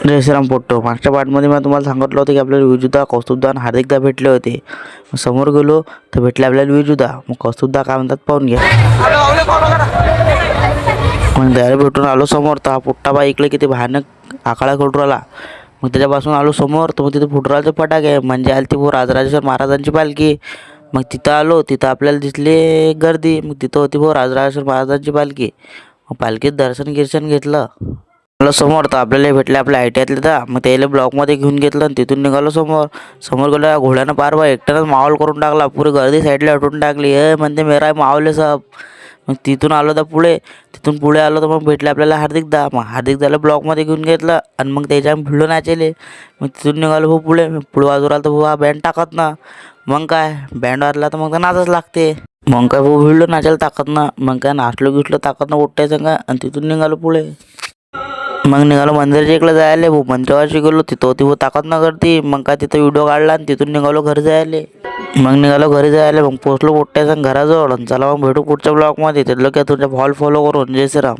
जय श्रीराम पोट्टो. मागच्या पार्टमध्ये मी तुम्हाला सांगितलं होतं की आपल्याला विजुदा, कौस्तुभदा आणि हार्दिकदा भेटले होते. मग समोर गेलो तर भेटले आपल्याला विजुदा. मग कौस्तुभदा काय म्हणतात पाहून घ्या. मग त्याला भेटून आलो समोर, तर हा पोट्टा बा इकडे किती भयानक आकाळा करून राहिला. मग त्याच्यापासून आलो समोर, तर मग तिथे फुटराचे फटाके म्हणजे आली ती राजराजेश्वर महाराजांची पालखी. मग तिथं आलो, तिथं आपल्याला दिसली गर्दी. मग तिथं होती राजराजेश्वर महाराजांची पालखी. मग पालखीत दर्शन गिर्शन घेतलं. मला समोर तर आपल्याला भेटले आपल्या ITआयतले तर मग त्याला ब्लॉकमध्ये घेऊन घेतलं आणि तिथून निघालो समोर. समोर गेलो, घोड्यानं पार बा एकट्यानंच माहोल करून टाकला. पुरी गर्दी साईडला हटवून टाकली. म्हणते मेरा माहोल सब. मग तिथून आलो तर तिथून पुढे आलो तर मग भेटले आपल्याला हार्दिकदा. मग हार्दिकदाला ब्लॉकमध्ये घेऊन घेतलं आणि मग त्याच्या भिडलो नाचेले. मग तिथून निघालो पुढे बाजूला आला तर हा बँड टाकत ना. मग काय बँड वाजला तर मग तर नाचच लागते. मग काय भिडलो नाचायला ताकद ना. मग काय नाचलो गिचलो ताकद ना उठायचं का. आणि तिथून निघालो पुढे. मग निघालो मंदिराच्या इकडे जायला. मंदिरापाशी गेलो, तिथं होती ताकद न करती. मग काय तिथं व्हिडिओ काढला आणि तिथून निघालो घरी जायला. मग पोचलो पोट्ट्याच्या घराजवळ. चला मग भेटू पुढच्या ब्लॉगमध्ये. तिथलं काय तुमच्या फॉलो करून. जय श्रीराम.